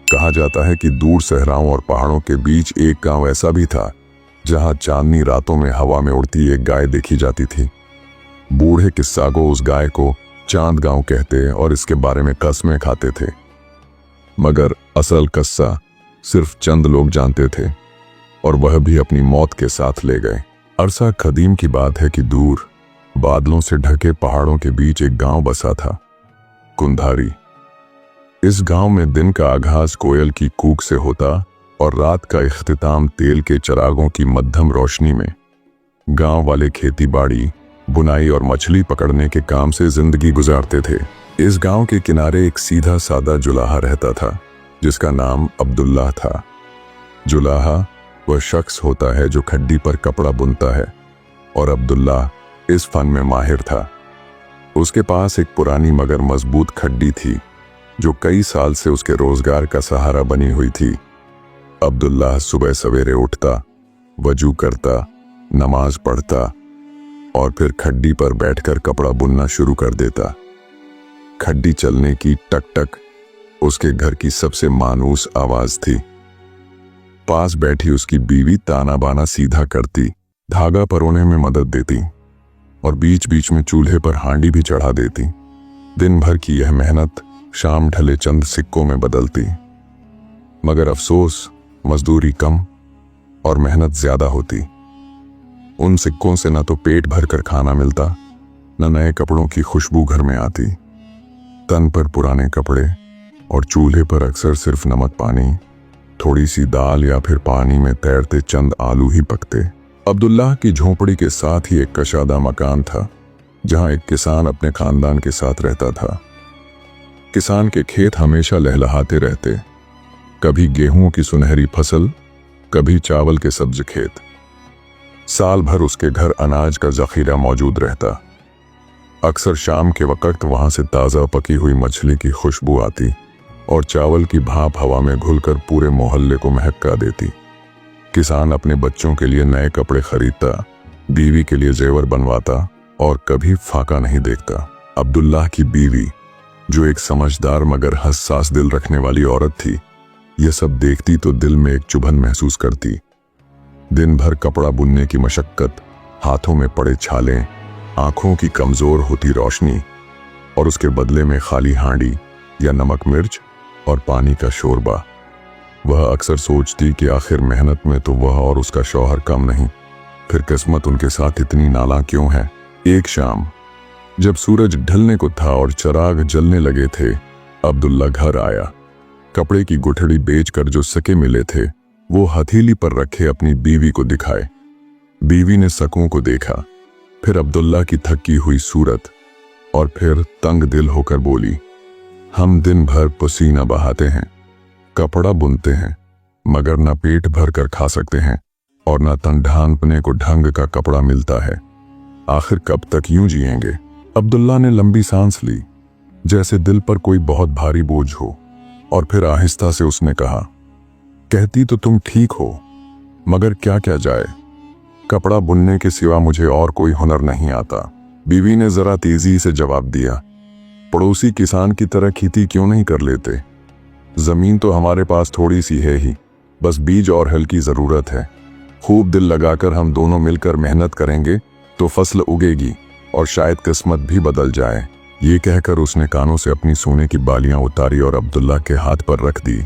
कहा जाता है कि दूर सहराओं और पहाड़ों के बीच एक गांव ऐसा भी था जहां चांदनी रातों में हवा में उड़ती एक गाय देखी जाती थी। बूढ़े किस्सागो उस गाय को चांद गांव कहते और इसके बारे में कस्में खाते थे, मगर असल किस्सा सिर्फ चंद लोग जानते थे और वह भी अपनी मौत के साथ ले गए। अरसा कदीम की बात है कि दूर बादलों से ढके पहाड़ों के बीच एक गांव बसा था, कुंधारी। इस गांव में दिन का आगाज कोयल की कूक से होता और रात का इख्तिताम तेल के चिरागों की मध्यम रोशनी में। गांव वाले खेती बाड़ी, बुनाई और मछली पकड़ने के काम से जिंदगी गुजारते थे। इस गांव के किनारे एक सीधा सादा जुलाहा रहता था जिसका नाम अब्दुल्लाह था। जुलाहा वह शख्स होता है जो खड्डी पर कपड़ा बुनता है और अब्दुल्लाह इस फन में माहिर था। उसके पास एक पुरानी मगर मजबूत खड्डी थी जो कई साल से उसके रोजगार का सहारा बनी हुई थी। अब्दुल्लाह सुबह सवेरे उठता, वजू करता, नमाज पढ़ता और फिर खड्डी पर बैठकर कपड़ा बुनना शुरू कर देता। खड्डी चलने की टक टक उसके घर की सबसे मानूस आवाज थी। पास बैठी उसकी बीवी ताना बाना सीधा करती, धागा परोने में मदद देती और बीच बीच में चूल्हे पर हांडी भी चढ़ा देती। दिन भर की यह मेहनत शाम ढले चंद सिक्कों में बदलती, मगर अफसोस मजदूरी कम और मेहनत ज्यादा होती। उन सिक्कों से न तो पेट भर कर खाना मिलता, न नए कपड़ों की खुशबू घर में आती। तन पर पुराने कपड़े और चूल्हे पर अक्सर सिर्फ नमक पानी, थोड़ी सी दाल या फिर पानी में तैरते चंद आलू ही पकते। अब्दुल्लाह की झोपड़ी के साथ ही एक कशादा मकान था जहां एक किसान अपने खानदान के साथ रहता था। किसान के खेत हमेशा लहलहाते रहते, कभी गेहूं की सुनहरी फसल, कभी चावल के सब्ज खेत। साल भर उसके घर अनाज का जखीरा मौजूद रहता। अक्सर शाम के वक्त वहां से ताज़ा पकी हुई मछली की खुशबू आती और चावल की भाप हवा में घुलकर पूरे मोहल्ले को महका देती। किसान अपने बच्चों के लिए नए कपड़े खरीदता, बीवी के लिए जेवर बनवाता और कभी फाका नहीं देखता। अब्दुल्लाह की बीवी, जो एक समझदार मगर हसास दिल रखने वाली औरत थी, यह सब देखती तो दिल में एक चुभन महसूस करती। दिन भर कपड़ा बुनने की मशक्कत, हाथों में पड़े छाले, आंखों की कमजोर होती रोशनी और उसके बदले में खाली हांडी या नमक मिर्च और पानी का शोरबा। वह अक्सर सोचती कि आखिर मेहनत में तो वह और उसका शौहर कम नहीं, फिर किस्मत उनके साथ इतनी नाला क्यों है। एक शाम जब सूरज ढलने को था और चिराग जलने लगे थे, अब्दुल्ला घर आया। कपड़े की गुठड़ी बेचकर जो सके मिले थे वो हथेली पर रखे अपनी बीवी को दिखाए। बीवी ने सकों को देखा, फिर अब्दुल्ला की थकी हुई सूरत और फिर तंग दिल होकर बोली, हम दिन भर पसीना बहाते हैं, कपड़ा बुनते हैं, मगर न पेट भर कर खा सकते हैं और न तन ढांपने को ढंग का कपड़ा मिलता है। आखिर कब तक यूं जिएंगे। अब्दुल्ला ने लंबी सांस ली, जैसे दिल पर कोई बहुत भारी बोझ हो, और फिर आहिस्ता से उसने कहा, कहती तो तुम ठीक हो, मगर क्या क्या जाए, कपड़ा बुनने के सिवा मुझे और कोई हुनर नहीं आता। बीवी ने जरा तेजी से जवाब दिया, पड़ोसी किसान की तरह खेती क्यों नहीं कर लेते? जमीन तो हमारे पास थोड़ी सी है ही, बस बीज और हल की जरूरत है। खूब दिल लगाकर हम दोनों मिलकर मेहनत करेंगे तो फसल उगेगी और शायद किस्मत भी बदल जाए। ये कहकर उसने कानों से अपनी सोने की बालियां उतारी और अब्दुल्ला के हाथ पर रख दी।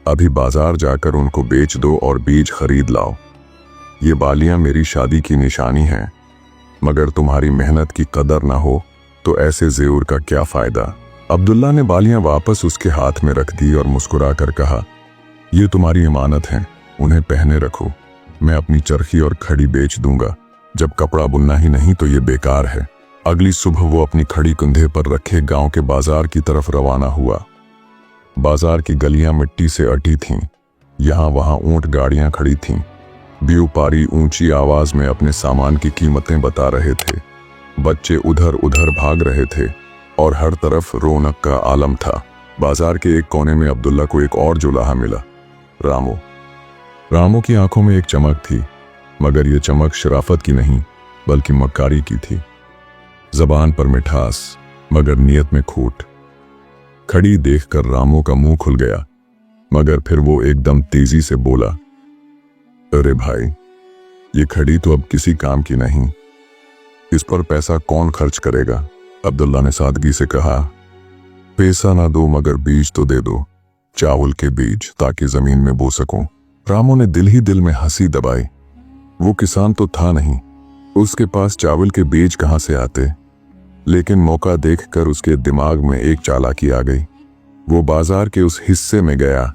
अभी बाजार जाकर उनको बेच दो और बीज खरीद लाओ। ये बालियां मेरी शादी की निशानी हैं, मगर तुम्हारी मेहनत की कदर ना हो तो ऐसे जेवर का क्या फायदा। अब्दुल्ला ने बालियां वापस उसके हाथ में रख दी और मुस्कुरा कर कहा, ये तुम्हारी इमानत हैं, उन्हें पहने रखो। मैं अपनी चरखी और खड़ी बेच दूंगा। जब कपड़ा बुनना ही नहीं तो ये बेकार है। अगली सुबह वो अपनी खड़ी कंधे पर रखे गांव के बाजार की तरफ रवाना हुआ। बाजार की गलियां मिट्टी से अटी थीं, यहाँ वहां ऊंट गाड़ियां खड़ी थीं। व्यापारी ऊंची आवाज में अपने सामान की कीमतें बता रहे थे। बच्चे उधर उधर भाग रहे थे और हर तरफ रौनक का आलम था। बाजार के एक कोने में अब्दुल्ला को एक और जुलाहा मिला, रामो। रामो की आंखों में एक चमक थी, मगर यह चमक शराफत की नहीं बल्कि मक्कारी की थी। जबान पर मिठास, मगर नियत में खोट। खड़ी देखकर रामो का मुंह खुल गया। मगर फिर वो एकदम तेजी से बोला, अरे भाई, ये खड़ी तो अब किसी काम की नहीं, इस पर पैसा कौन खर्च करेगा। अब्दुल्ला ने सादगी से कहा, पैसा ना दो मगर बीज तो दे दो, चावल के बीज, ताकि जमीन में बो सकूं। रामू ने दिल ही दिल में हंसी दबाई। वो किसान तो था नहीं, उसके पास चावल के बीज कहां से आते। लेकिन मौका देखकर उसके दिमाग में एक चालाकी आ गई। वो बाजार के उस हिस्से में गया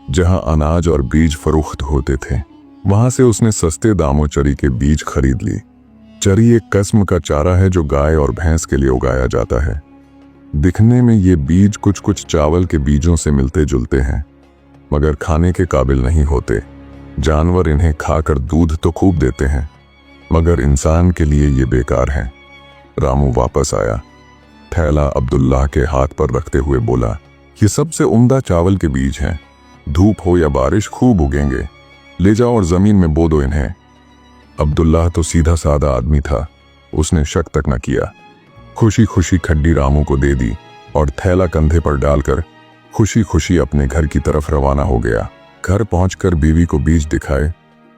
जहां अनाज और बीज फरोख्त होते थे। वहां से उसने सस्ते दामों चरी के बीज खरीद ली। चरी एक किस्म का चारा है जो गाय और भैंस के लिए उगाया जाता है। दिखने में ये बीज कुछ कुछ चावल के बीजों से मिलते जुलते हैं, मगर खाने के काबिल नहीं होते। जानवर इन्हें खाकर दूध तो खूब देते हैं, मगर इंसान के लिए ये बेकार हैं। रामू वापस आया, थैला अब्दुल्लाह के हाथ पर रखते हुए बोला, ये सबसे उम्दा चावल के बीज हैं, धूप हो या बारिश खूब उगेंगे, ले जाओ और जमीन में बो दो इन्हें। अब्दुल्लाह तो सीधा साधा आदमी था, उसने शक तक न किया। खुशी खुशी खड्डी रामू को दे दी और थैला कंधे पर डालकर खुशी खुशी अपने घर की तरफ रवाना हो गया। घर पहुंचकर बीवी को बीज दिखाए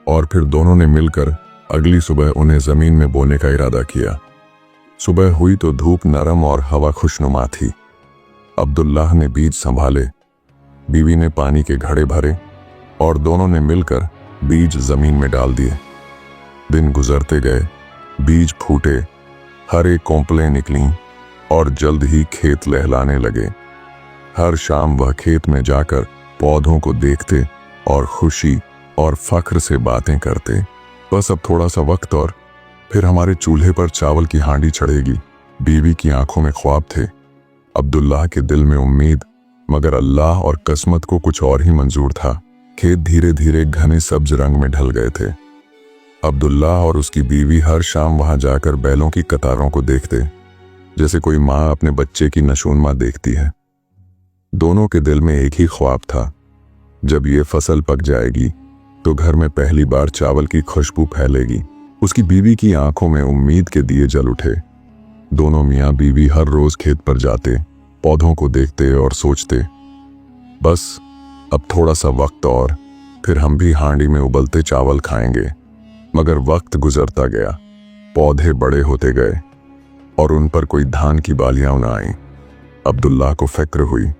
और फिर दोनों ने मिलकर अगली सुबह उन्हें जमीन में बोने का इरादा किया। सुबह हुई तो धूप नरम और हवा खुशनुमा थी। अब्दुल्लाह ने बीज संभाले, बीवी ने पानी के घड़े भरे और दोनों ने मिलकर बीज जमीन में डाल दिए। दिन गुजरते गए, बीज फूटे, हरे कोंपलें निकलीं और जल्द ही खेत लहलाने लगे। हर शाम वह खेत में जाकर पौधों को देखते और खुशी और फख्र से बातें करते। बस अब थोड़ा सा वक्त और फिर हमारे चूल्हे पर चावल की हांडी चढ़ेगी। बीवी की आंखों में ख्वाब थे, अब्दुल्लाह के दिल में उम्मीद, मगर अल्लाह और किस्मत को कुछ और ही मंजूर था। खेत धीरे धीरे घने सब्ज रंग में ढल गए थे। अब्दुल्लाह और उसकी बीवी हर शाम वहां जाकर बैलों की कतारों को देखते, जैसे कोई माँ अपने बच्चे की नशूनमा देखती है। दोनों के दिल में एक ही ख्वाब था, जब ये फसल पक जाएगी तो घर में पहली बार चावल की खुशबू फैलेगी। उसकी बीवी की आंखों में उम्मीद के दिए जल उठे। दोनों मियाँ बीवी हर रोज खेत पर जाते, पौधों को देखते और सोचते, बस अब थोड़ा सा वक्त और फिर हम भी हांडी में उबलते चावल खाएंगे। मगर वक्त गुजरता गया, पौधे बड़े होते गए और उन पर कोई धान की बालियां न आईं। अब्दुल्लाह को फिक्र हुई,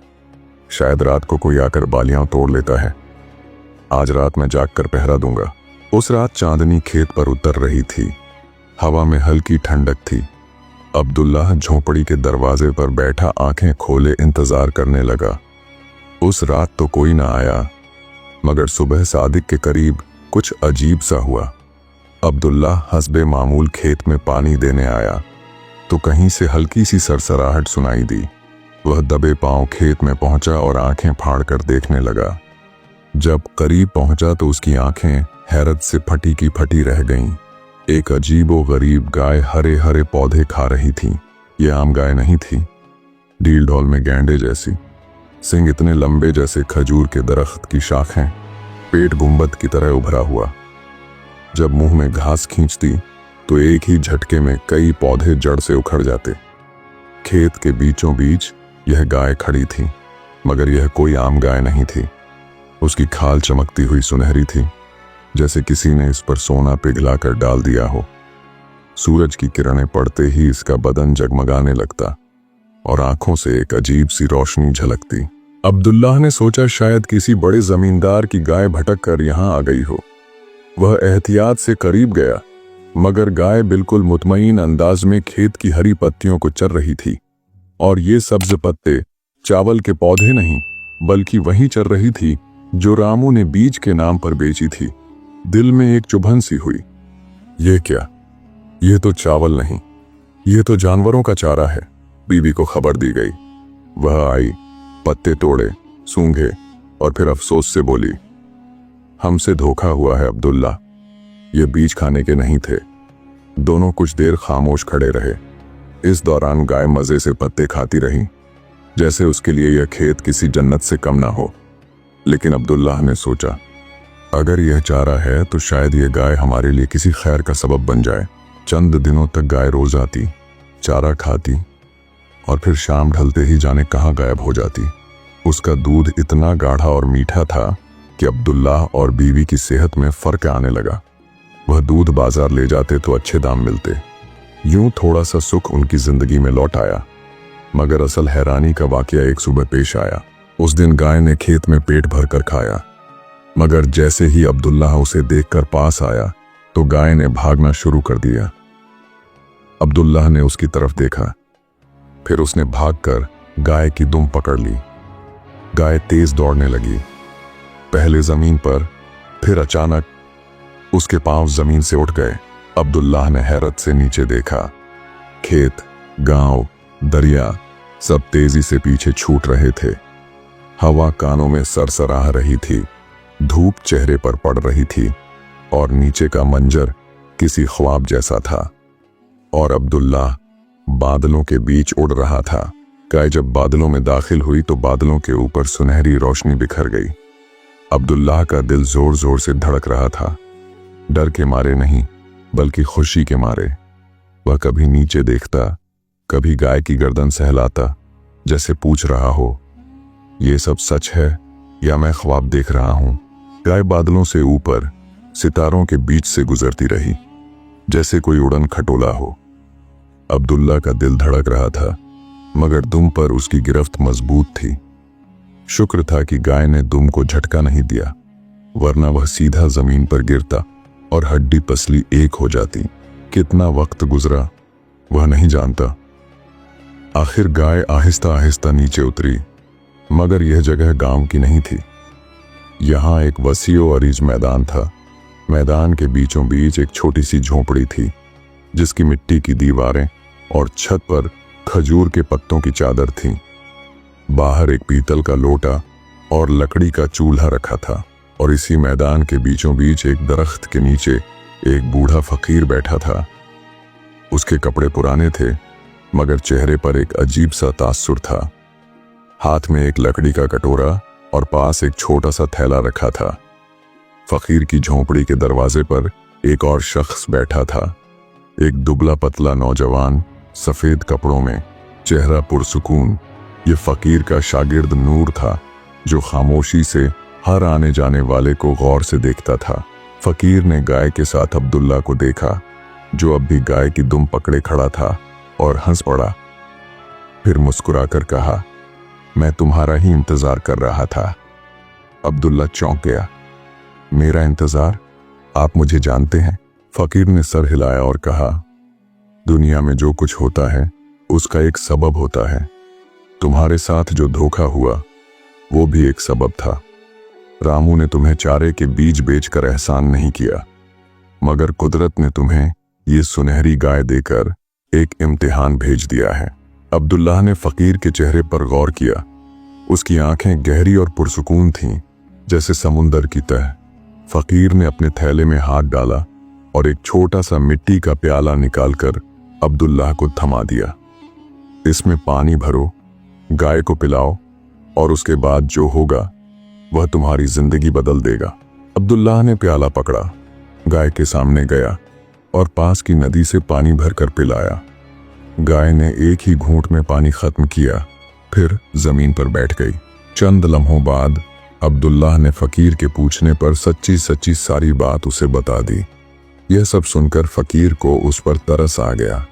शायद रात को कोई आकर बालियां तोड़ लेता है। आज रात मैं जागकर पहरा दूंगा। उस रात चांदनी खेत पर उतर रही थी, हवा में हल्की ठंडक थी। अब्दुल्लाह झोंपड़ी के दरवाजे पर बैठा आंखें खोले इंतजार करने लगा। उस रात तो कोई ना आया, मगर सुबह सादिक के करीब कुछ अजीब सा हुआ। अब्दुल्लाह हस्बे मामूल खेत में पानी देने आया तो कहीं से हल्की सी सरसराहट सुनाई दी। वह दबे पांव खेत में पहुंचा और आंखें फाड़कर देखने लगा। जब करीब पहुंचा तो उसकी आंखें हैरत से फटी की फटी रह गईं। एक अजीबो गरीब गाय हरे हरे पौधे खा रही थी। ये आम गाय नहीं थी, डील ढोल में गैंडे जैसी, सिंग इतने लंबे जैसे खजूर के दरख्त की शाखें, पेट गुंबद की तरह उभरा हुआ। जब मुंह में घास खींचती तो एक ही झटके में कई पौधे जड़ से उखड़ जाते। खेत के बीचों बीच यह गाय खड़ी थी, मगर यह कोई आम गाय नहीं थी। उसकी खाल चमकती हुई सुनहरी थी, जैसे किसी ने इस पर सोना पिघला कर डाल दिया हो। सूरज की किरणें पड़ते ही इसका बदन जगमगाने लगता और आंखों से एक अजीब सी रोशनी झलकती। अब्दुल्लाह ने सोचा शायद किसी बड़े जमींदार की गाय भटक कर यहां आ गई हो। वह एहतियात से करीब गया, मगर गाय बिल्कुल मुतमईन अंदाज में खेत की हरी पत्तियों को चर रही थी। और ये सब्ज पत्ते चावल के पौधे नहीं, बल्कि वही चर रही थी जो रामू ने बीज के नाम पर बेची थी। दिल में एक चुभन सी हुई, ये क्या? ये तो चावल नहीं, ये तो जानवरों का चारा है। बीवी को खबर दी गई। वह आई, पत्ते तोड़े, सूंघे और फिर अफसोस से बोली, हमसे धोखा हुआ है अब्दुल्ला, ये बीज खाने के नहीं थे। दोनों कुछ देर खामोश खड़े रहे। इस दौरान गाय मजे से पत्ते खाती रही, जैसे उसके लिए यह खेत किसी जन्नत से कम ना हो। लेकिन अब्दुल्लाह ने सोचा, अगर यह चारा है तो शायद यह गाय हमारे लिए किसी खैर का सबब बन जाए। चंद दिनों तक गाय रोज आती, चारा खाती और फिर शाम ढलते ही जाने कहाँ गायब हो जाती। उसका दूध इतना गाढ़ा और मीठा था कि अब्दुल्लाह और बीवी की सेहत में फर्क आने लगा। वह दूध बाजार ले जाते तो अच्छे दाम मिलते। यूं थोड़ा सा सुख उनकी जिंदगी में लौट आया। मगर असल हैरानी का वाकया एक सुबह पेश आया। उस दिन गाय ने खेत में पेट भर कर खाया, मगर जैसे ही अब्दुल्लाह उसे देखकर पास आया तो गाय ने भागना शुरू कर दिया। अब्दुल्लाह ने उसकी तरफ देखा, फिर उसने भागकर गाय की दुम पकड़ ली। गाय तेज दौड़ने लगी, पहले जमीन पर, फिर अचानक उसके पांव जमीन से उठ गए। अब्दुल्लाह ने हैरत से नीचे देखा। खेत, गांव, दरिया सब तेजी से पीछे छूट रहे थे। हवा कानों में सरसराह रही थी, धूप चेहरे पर पड़ रही थी और नीचे का मंजर किसी ख्वाब जैसा था। और अब्दुल्लाह बादलों के बीच उड़ रहा था। गाय जब बादलों में दाखिल हुई तो बादलों के ऊपर सुनहरी रोशनी बिखर गई। अब्दुल्लाह का दिल जोर जोर से धड़क रहा था, डर के मारे नहीं बल्कि खुशी के मारे। वह कभी नीचे देखता, कभी गाय की गर्दन सहलाता, जैसे पूछ रहा हो, ये सब सच है या मैं ख्वाब देख रहा हूं। गाय बादलों से ऊपर सितारों के बीच से गुजरती रही, जैसे कोई उड़न खटोला हो। अब्दुल्लाह का दिल धड़क रहा था, मगर दुम पर उसकी गिरफ्त मजबूत थी। शुक्र था कि गाय ने दुम को झटका नहीं दिया, वरना वह सीधा जमीन पर गिरता और हड्डी पसली एक हो जाती। कितना वक्त गुजरा वह नहीं जानता। आखिर गाय आहिस्ता आहिस्ता नीचे उतरी, मगर यह जगह गांव की नहीं थी। यहां एक वसीओ अरीज मैदान था। मैदान के बीचों बीच एक छोटी सी झोपड़ी थी, जिसकी मिट्टी की दीवारें और छत पर खजूर के पत्तों की चादर थी। बाहर एक पीतल का लोटा और लकड़ी का चूल्हा रखा था, और इसी मैदान के बीचों बीच एक दरख्त के नीचे एक बूढ़ा फकीर बैठा था। उसके कपड़े पुराने थे, मगर चेहरे पर एक अजीब सा तासुर था। हाथ में एक लकड़ी का कटोरा और पास एक छोटा सा थैला रखा था। फकीर की झोंपड़ी के दरवाजे पर एक और शख्स बैठा था, एक दुबला पतला नौजवान, सफेद कपड़ों में, चेहरा पुरसुकून। ये फकीर का शागिर्द नूर था, जो खामोशी से हर आने जाने वाले को गौर से देखता था। फकीर ने गाय के साथ अब्दुल्लाह को देखा, जो अब भी गाय की दुम पकड़े खड़ा था, और हंस पड़ा। फिर मुस्कुराकर कहा, मैं तुम्हारा ही इंतजार कर रहा था। अब्दुल्लाह चौंक गया। मेरा इंतजार? आप मुझे जानते हैं? फकीर ने सर हिलाया और कहा, दुनिया में जो कुछ होता है उसका एक सबब होता है। तुम्हारे साथ जो धोखा हुआ वो भी एक सबब था। रामू ने तुम्हें चारे के बीज बेचकर एहसान नहीं किया, मगर कुदरत ने तुम्हें ये सुनहरी गाय देकर एक इम्तिहान भेज दिया है। अब्दुल्लाह ने फकीर के चेहरे पर गौर किया। उसकी आंखें गहरी और पुरसुकून थीं, जैसे समुंदर की तह। फकीर ने अपने थैले में हाथ डाला और एक छोटा सा मिट्टी का प्याला निकालकर अब्दुल्लाह को थमा दिया। इसमें पानी भरो, गाय को पिलाओ, और उसके बाद जो होगा वह तुम्हारी जिंदगी बदल देगा। अब्दुल्लाह ने प्याला पकड़ा, गाय के सामने गया और पास की नदी से पानी भरकर पिलाया। गाय ने एक ही घूंट में पानी खत्म किया, फिर जमीन पर बैठ गई। चंद लम्हों बाद अब्दुल्लाह ने फकीर के पूछने पर सच्ची सच्ची सारी बात उसे बता दी। यह सब सुनकर फकीर को उस पर तरस आ गया।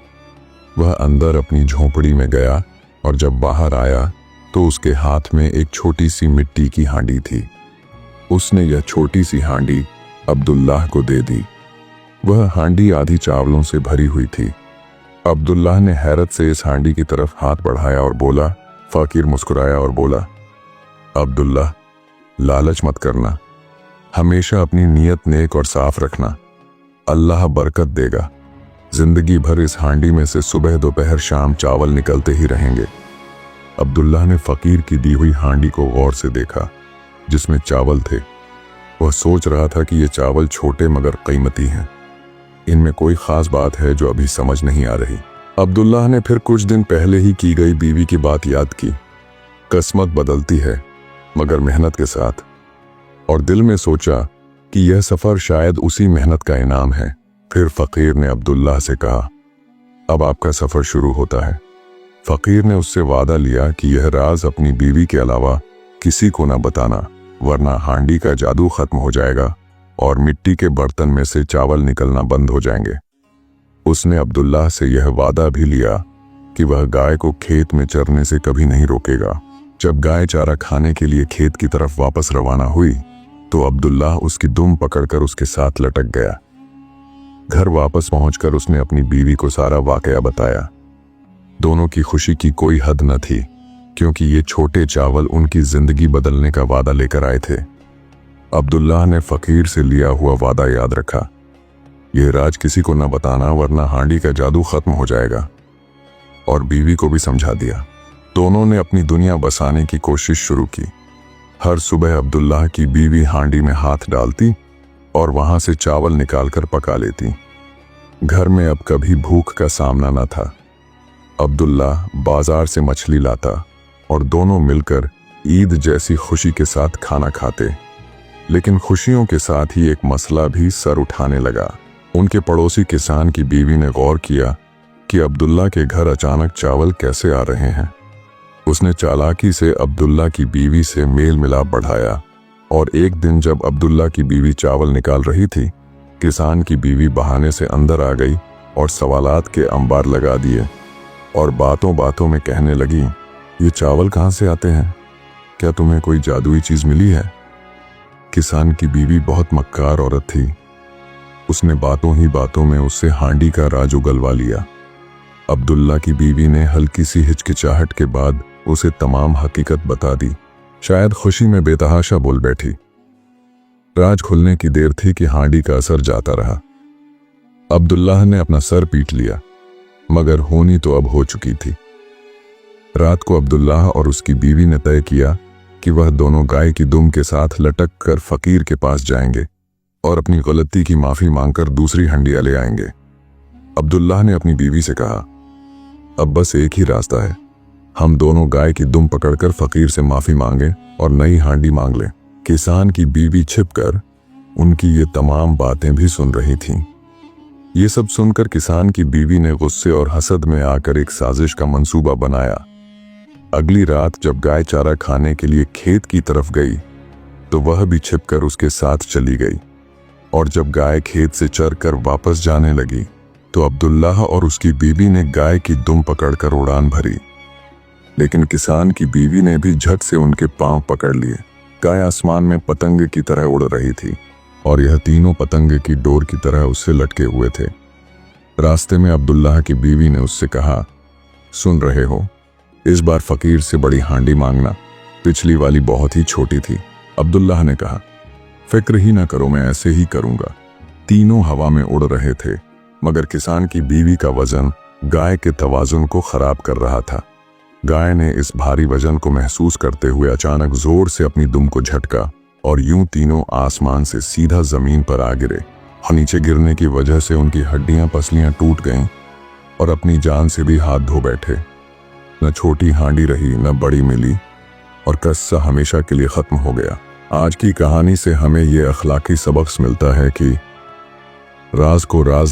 वह अंदर अपनी झोंपड़ी में गया, और जब बाहर आया तो उसके हाथ में एक छोटी सी मिट्टी की हांडी थी। उसने यह छोटी सी हांडी अब्दुल्लाह को दे दी। वह हांडी आधी चावलों से भरी हुई थी। अब्दुल्लाह ने हैरत से इस हांडी की तरफ हाथ बढ़ाया और बोला। फकीर मुस्कुराया और बोला, अब्दुल्लाह, लालच मत करना, हमेशा अपनी नीयत नेक और साफ रखना, अल्लाह बरकत देगा। जिंदगी भर इस हांडी में से सुबह दोपहर शाम चावल निकलते ही रहेंगे। अब्दुल्लाह ने फकीर की दी हुई हांडी को गौर से देखा, जिसमें चावल थे। वह सोच रहा था कि ये चावल छोटे मगर कीमती हैं। इनमें कोई खास बात है जो अभी समझ नहीं आ रही। अब्दुल्लाह ने फिर कुछ दिन पहले ही की गई बीवी की बात याद की। किस्मत बदलती है मगर मेहनत के साथ, और दिल में सोचा कि यह सफर शायद उसी मेहनत का इनाम है। फिर फकीर ने अब्दुल्लाह से कहा, अब आपका सफर शुरू होता है। फकीर ने उससे वादा लिया कि यह राज अपनी बीवी के अलावा किसी को न बताना, वरना हांडी का जादू खत्म हो जाएगा और मिट्टी के बर्तन में से चावल निकलना बंद हो जाएंगे। उसने अब्दुल्लाह से यह वादा भी लिया कि वह गाय को खेत में चरने से कभी नहीं रोकेगा। जब गाय चारा खाने के लिए खेत की तरफ वापस रवाना हुई तो अब्दुल्लाह उसकी दुम पकड़कर उसके साथ लटक गया। घर वापस पहुंचकर उसने अपनी बीवी को सारा वाकया बताया। दोनों की खुशी की कोई हद न थी, क्योंकि ये छोटे चावल उनकी जिंदगी बदलने का वादा लेकर आए थे। अब्दुल्लाह ने फकीर से लिया हुआ वादा याद रखा, यह राज किसी को न बताना, वरना हांडी का जादू खत्म हो जाएगा, और बीवी को भी समझा दिया। दोनों ने अपनी दुनिया बसाने की कोशिश शुरू की। हर सुबह अब्दुल्लाह की बीवी हांडी में हाथ डालती और वहां से चावल निकालकर पका लेती। घर में अब कभी भूख का सामना न था। अब्दुल्लाह बाजार से मछली लाता और दोनों मिलकर ईद जैसी खुशी के साथ खाना खाते। लेकिन खुशियों के साथ ही एक मसला भी सर उठाने लगा। उनके पड़ोसी किसान की बीवी ने गौर किया कि अब्दुल्लाह के घर अचानक चावल कैसे आ रहे हैं। उसने चालाकी से अब्दुल्लाह की बीवी से मेल मिलाप बढ़ाया और एक दिन जब अब्दुल्लाह की बीवी चावल निकाल रही थी, किसान की बीवी बहाने से अंदर आ गई और सवालात के अंबार लगा दिए और बातों बातों में कहने लगी, ये चावल कहाँ से आते हैं? क्या तुम्हें कोई जादुई चीज मिली है? किसान की बीवी बहुत मक्कार औरत थी। उसने बातों ही बातों में उससे हांडी का राज उगलवा लिया। अब्दुल्लाह की बीवी ने हल्की सी हिचकिचाहट के बाद उसे तमाम हकीकत बता दी। शायद खुशी में बेतहाशा बोल बैठी। राज खुलने की देर थी कि हांडी का असर जाता रहा। अब्दुल्लाह ने अपना सर पीट लिया, मगर होनी तो अब हो चुकी थी। रात को अब्दुल्लाह और उसकी बीवी ने तय किया कि वह दोनों गाय की दुम के साथ लटक कर फकीर के पास जाएंगे और अपनी गलती की माफी मांगकर दूसरी हंडिया ले आएंगे। अब्दुल्लाह ने अपनी बीवी से कहा, अब बस एक ही रास्ता है, हम दोनों गाय की दुम पकड़कर फकीर से माफी मांगे और नई हांडी मांग लें। किसान की बीवी छिपकर उनकी ये तमाम बातें भी सुन रही थीं। ये सब सुनकर किसान की बीवी ने गुस्से और हसद में आकर एक साजिश का मंसूबा बनाया। अगली रात जब गाय चारा खाने के लिए खेत की तरफ गई तो वह भी छिपकर उसके साथ चली गई, और जब गाय खेत से चरकर वापस जाने लगी तो अब्दुल्लाह और उसकी बीवी ने गाय की दुम पकड़कर उड़ान भरी। लेकिन किसान की बीवी ने भी झट से उनके पांव पकड़ लिए। गाय आसमान में पतंग की तरह उड़ रही थी और यह तीनों पतंग की डोर की तरह उससे लटके हुए थे। रास्ते में अब्दुल्लाह की बीवी ने उससे कहा, सुन रहे हो, इस बार फकीर से बड़ी हांडी मांगना, पिछली वाली बहुत ही छोटी थी। अब्दुल्लाह ने कहा, फिक्र ही ना करो, मैं ऐसे ही करूंगा। तीनों हवा में उड़ रहे थे, मगर किसान की बीवी का वजन गाय के तवाजुन को खराब कर रहा था। गाय ने इस भारी वजन को महसूस करते हुए अचानक जोर से अपनी दुम को झटका और यूं तीनों आसमान से सीधा जमीन पर आ गिरे। नीचे गिरने की वजह से उनकी हड्डियां पसलियां टूट गईं और अपनी जान से भी हाथ धो बैठे। न छोटी हांडी रही, न बड़ी मिली, और किस्सा हमेशा के लिए खत्म हो गया। आज की कहानी से हमें ये अखलाकी सबक मिलता है कि राज को राज